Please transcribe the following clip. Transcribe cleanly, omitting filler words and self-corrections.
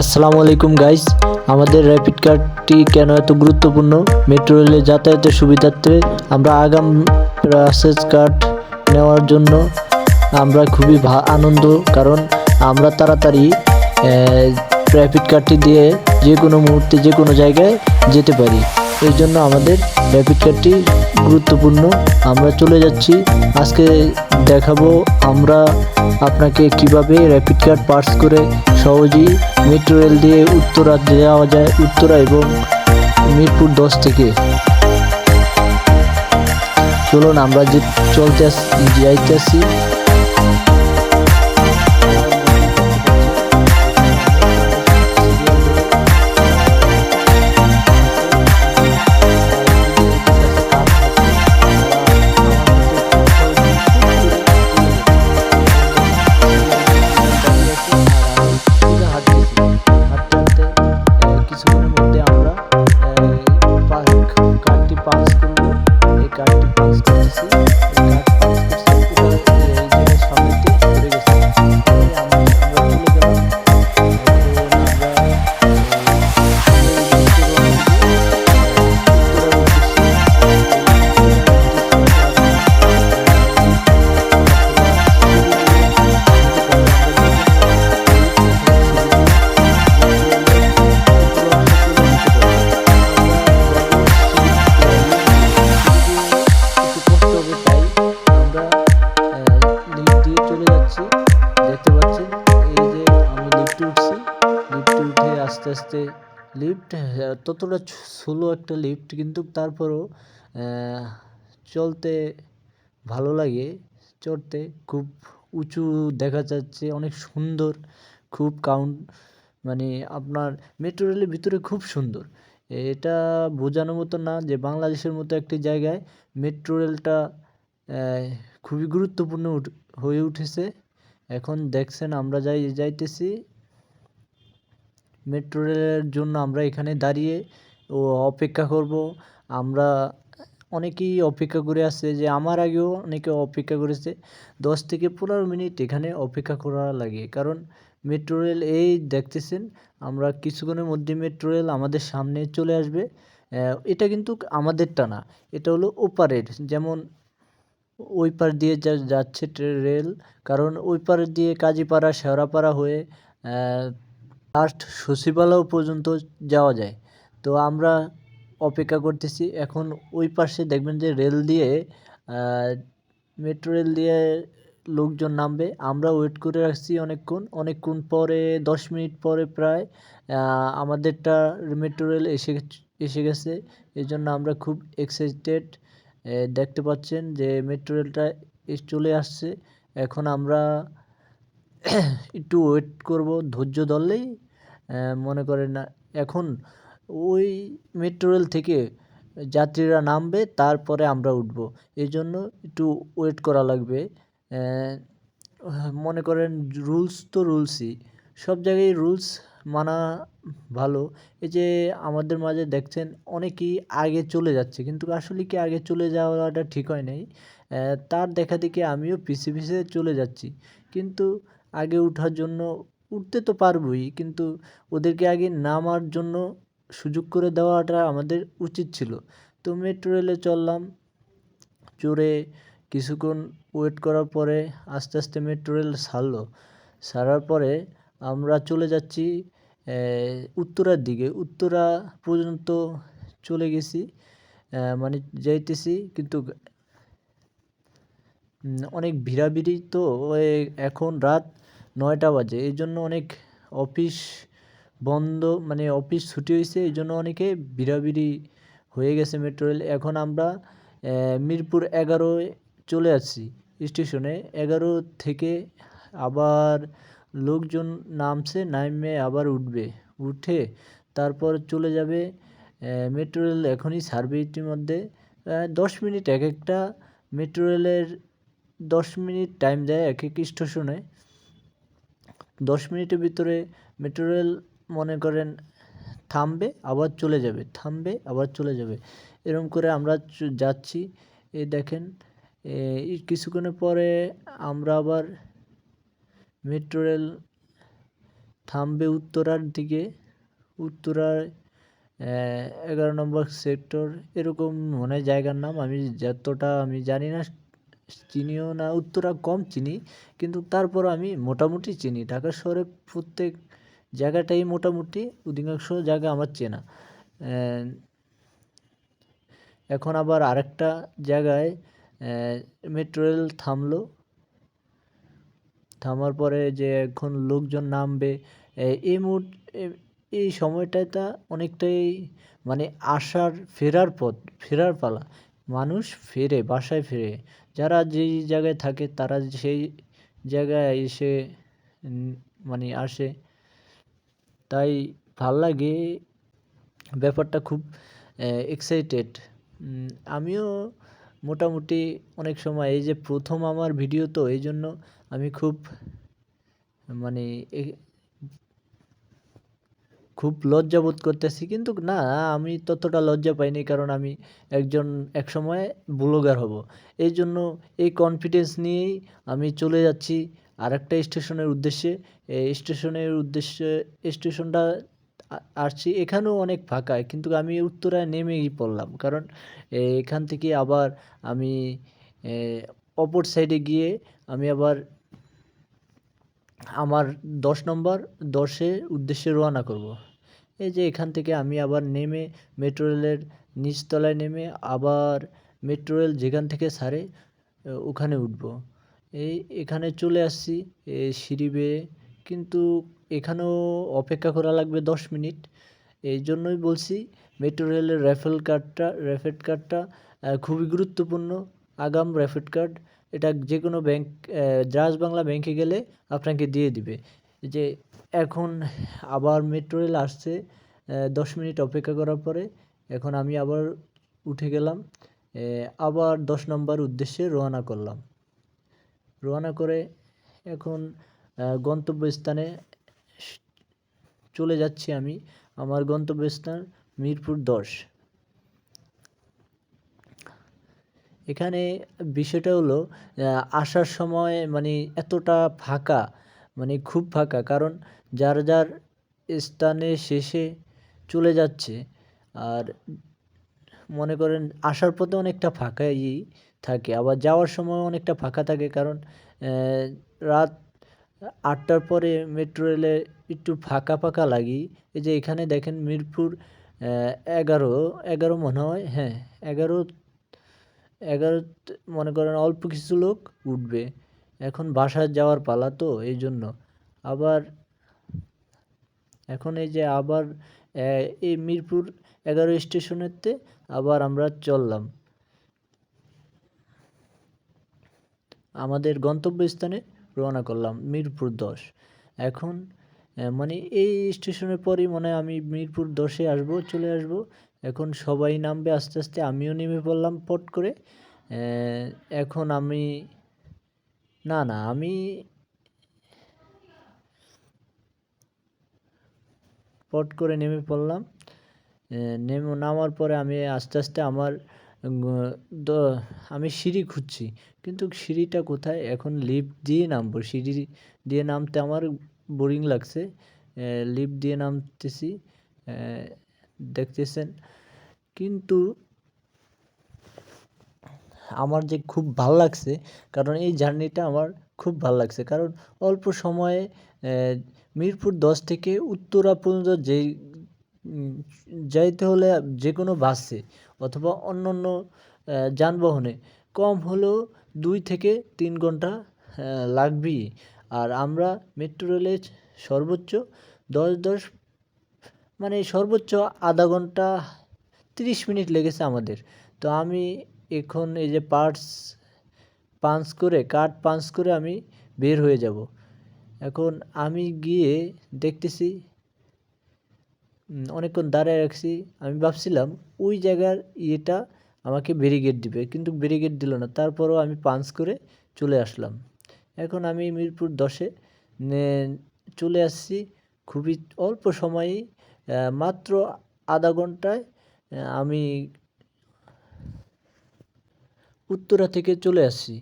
আসসালামু আলাইকুম গাইস, আমাদের র্যাপিড কার্ডটি কেন এত গুরুত্বপূর্ণ? মেট্রো রেলে যাতায়াতের সুবিধার্থে আমরা আগাম প্যাসেজ কার্ড নেওয়ার জন্য আমরা খুবই আনন্দ, কারণ আমরা তাড়াতাড়ি র্যাপিড কার্ডটি দিয়ে যে কোনো মুহূর্তে যে কোনো জায়গায় যেতে পারি। এই জন্য আমাদের র্যাপিড কার্ডটি গুরুত্বপূর্ণ। আমরা চলে যাচ্ছি, আজকে দেখাবো আমরা আপনাকে কিভাবে র্যাপিড কার্ড পাস করে সহজেই মেট্রো রেল দিয়ে উত্তরা যাওয়া যায়, উত্তরা এবং মিরপুর 10 থেকে। চলুন আমরা যে যাইতেছি। কিছুক্ষণের মধ্যে আমরা কার্ডটি পাস করবো। এই কার্ডটি পাস করতেছি, সামনেতে পড়ে গেছে। আমরা চলে গেলাম। দেখতে পাচ্ছেন, এই যে আমি লিফটে উঠছি। লিফটে উঠে আস্তে আস্তে লিফট ততটা স্লো একটা লিফট, কিন্তু তারপরও চলতে ভালো লাগে। চড়তে খুব উঁচু দেখা যাচ্ছে, অনেক সুন্দর, খুব মানে আপনার মেট্রো রেলের ভিতরে খুব সুন্দর। এটা বোঝানোর মতো না যে বাংলাদেশের মতো একটি জায়গায় মেট্রো রেলটা খুবই গুরুত্বপূর্ণ হয়ে উঠেছে। এখন দেখছেন আমরা যাইতেছি মেট্রো রেলের জন্য। আমরা এখানে দাঁড়িয়ে অপেক্ষা করব। আমরা অনেকেই অপেক্ষা করে আছে, যে আমার আগেও অনেকে অপেক্ষা করেছে। 10 থেকে 15 মিনিট এখানে অপেক্ষা করা লাগে, কারণ মেট্রো রেল এই দেখতেছেন আমরা কিছুক্ষণের মধ্যে মেট্রো রেল আমাদের সামনে চলে আসবে। এটা কিন্তু আমাদেরটা না, এটা হলো ওপারের। যেমন ওই পার দিয়ে যাচ্ছে রেল, কারণ ওই পার দিয়ে কাজীপাড়া, শেওড়াপাড়া হয়ে লাস্ট সচিবালয় পর্যন্ত যাওয়া যায়। তো আমরা অপেক্ষা করতেছি। এখন ওই পাশে দেখবেন যে রেল দিয়ে মেট্রো রেল দিয়ে লোকজন নামবে। আমরা ওয়েট করে রাখছি অনেকক্ষণ পরে, 10 মিনিট পরে প্রায় আমাদেরটা মেট্রো রেল এসে গেছে। এই জন্য আমরা খুব এক্সাইটেড। দেখতে পাচ্ছেন যে মেট্রো রেলটা চলে আসছে। এখন আমরা একটু ওয়েট করব, ধৈর্য ধরলেই মনে করেন না, এখন ওই মেট্রো রেল থেকে যাত্রীরা নামবে, তারপরে আমরা উঠব। এই জন্য একটু ওয়েট করা লাগবে। মনে করেন রুলস তো রুলসই, সব জায়গায় রুলস মানা ভালো। এই যে আমাদের মাঝে দেখছেন অনেকেই আগে চলে যাচ্ছে, কিন্তু আসলে কি আগে চলে যাওয়াটা ঠিক হয় নাই। তার দেখা দেখি আমিও পিছিয়ে চলে যাচ্ছি, কিন্তু আগে উঠার জন্য উঠতে তো পারবই, কিন্তু ওদেরকে আগে নামার জন্য সুযোগ করে দেওয়াটা আমাদের উচিত ছিল। তো মেট্রো রেলে চললাম, চড়ে কিছুক্ষণ ওয়েট করার পরে আস্তে আস্তে মেট্রো রেল ছাড়ার পরে আমরা চলে যাচ্ছি উত্তরার দিকে। উত্তরা পর্যন্ত চলে গেছি, মানে যাইতেছি, কিন্তু অনেক ভিড়াভিড়ি তো। এখন রাত 9টা বাজে, এই জন্য অনেক অফিস বন্ধ, মানে অফিস ছুটি হয়েছে, এই জন্য অনেকে ভিড়াভিড়ি হয়ে গেছে মেট্রো রেল। এখন আমরা মিরপুর 11 চলে আসছি স্টেশনে। 11 থেকে আবার লোকজন নামছে, নামে আবার উঠে তারপর চলে যাবে মেট্রো রেল। এখনই ছাড়বে ইতিমধ্যে। 10 মিনিট এক একটা মেট্রো রেলের 10 মিনিট টাইম দেয় এক এক স্টেশনে। 10 মিনিটের ভিতরে মেট্রো রেল মনে করেন থামবে আবার চলে যাবে, থামবে আবার চলে যাবে, এরকম করে আমরা যাচ্ছি। এই দেখেন কিছুক্ষণের পরে আমরা আবার মেট্রো রেল থামবে উত্তরার দিকে, উত্তরায় 11 নম্বর সেক্টর এরকম মনে হয় জায়গার নাম। আমি যতটা আমি জানি না, চিনিও না, উত্তরা কম চিনি, কিন্তু তারপরও আমি মোটামুটি চিনি। ঢাকা শহরে প্রত্যেক জায়গাটাই মোটামুটি অধিকাংশ জায়গা আমার চেনা। এখন আবার আরেকটা জায়গায় মেট্রো রেল থামলো। থামার পরে যে এখন লোকজন নামবে, এই এই সময়টাটা অনেকটাই মানে ফেরার পথ, ফেরার পালা। মানুষ ফেরে, বাসায় ফেরে। যারা যেই জায়গায় থাকে তারা সেই জায়গায় এসে মানে আসে। তাই ভাল লাগে ব্যাপারটা, খুব এক্সাইটেড। আমিও মোটামুটি অনেক সময়, এই যে প্রথম আমার ভিডিও তো এই জন্য আমি খুব মানে খুব লজ্জা বোধ করতেছি, কিন্তু না, আমি ততটা লজ্জা পাইনি, কারণ আমি একসময় ব্লগার হব। এই জন্য এই কনফিডেন্স নিয়েই আমি চলে যাচ্ছি আরেকটা স্টেশনের উদ্দেশ্যে। এই স্টেশনটা আসছি, এখানেও অনেক ফাঁকা, কিন্তু আমি উত্তরায় নেমেই পড়লাম, কারণ এখান থেকে আবার আমি অপর সাইডে গিয়ে আমি আবার আমার 10 উদ্দেশ্যে রওনা করব। এই যে এখান থেকে আমি আবার নেমে মেট্রো রেলের নিচতলায় নেমে আবার মেট্রো রেল যেখান থেকে ছাড়ে ওখানে উঠব। এখানে চলে আসছি সিঁড়ি বেয়ে, কিন্তু এখানেও অপেক্ষা করা লাগবে 10 মিনিট। এই জন্যই বলছি মেট্রো রেলের র্যাপিড কার্ডটা খুবই গুরুত্বপূর্ণ। আগাম র্যাপিড কার্ড, এটা যে কোনো ব্যাংক, জাহাজ বাংলা ব্যাংকে গেলে আপনাকে দিয়ে দিবে। যে এখন আবার মেট্রো রেল আসছে, 10 মিনিট অপেক্ষা করার পরে এখন আমি আবার উঠে গেলাম, আবার 10 নম্বর উদ্দেশ্যে রওনা করলাম। রওনা করে এখন গন্তব্যস্থানে চলে যাচ্ছি আমি। আমার গন্তব্যস্থান মিরপুর 10। এখানে বিষয়টা হলো আসার সময় মানে এতটা ফাঁকা, মানে খুব ফাঁকা, কারণ যার স্থানে শেষে চলে যাচ্ছে। আর মনে করেন আসার পথে অনেকটা ফাঁকাই থাকে, আবার যাওয়ার সময় অনেকটা ফাঁকা থাকে, কারণ রাত 8টার পরে মেট্রো রেলে একটু ফাঁকা লাগে। এই যে এখানে দেখেন মিরপুর 11 মনে হয়, হ্যাঁ 11 মনে করেন অল্প কিছু লোক উঠবে। এখন বাসায় যাওয়ার পালা তো এই জন্য। আবার এখন এই যে আবার এই মিরপুর 11 স্টেশনেতে আবার আমরা চললাম আমাদের গন্তব্যস্থানে, রওনা করলাম মিরপুর 10। এখন মানে এই স্টেশনের পরই মনে হয় আমি মিরপুর 10-এ চলে আসব। এখন সবাই নামবে আস্তে আস্তে, আমিও নেমে পড়লাম পট করে। এখন আমি পট করে নেমে পড়লাম। নামার পরে আমি আস্তে আস্তে আমি সিঁড়ি খুঁজছি, কিন্তু সিঁড়িটা কোথায়, এখন লিফট দিয়ে নামবো। সিঁড়ি দিয়ে নামতে আমার বোরিং লাগছে, লিফট দিয়ে নামতেছি, দেখতেছেন। কিন্তু আমার যে খুব ভাল লাগছে, কারণ এই জার্নিটা আমার খুব ভাল লাগছে, কারণ অল্প সময়ে মিরপুর 10 থেকে উত্তরা পর্যন্ত যাইতে হলে যে কোনো বাসে অথবা অন্য যানবাহনে কম হলেও 2 থেকে 3 ঘন্টা লাগবেই। আর আমরা মেট্রো রেলে সর্বোচ্চ 10 মানে সর্বোচ্চ আধা ঘন্টা 30 মিনিট লেগেছে আমাদের। তো আমি এখন এই যে কার্ড পাঞ্চ করে আমি বের হয়ে যাব। এখন আমি গিয়ে দেখতেছি অনেকক্ষণ দাঁড়ায় রাখছি। আমি ভাবছিলাম ওই জায়গার আমাকে ব্যারিকেড দিবে, কিন্তু ব্যারিকেড দিল না। তারপরও আমি পাঞ্চ করে চলে আসলাম। এখন আমি মিরপুর 10-এ চলে আসছি খুবই অল্প সময়েই, মাত্র আধা ঘন্টায় আমি উত্তরা থেকে চলে আসছি।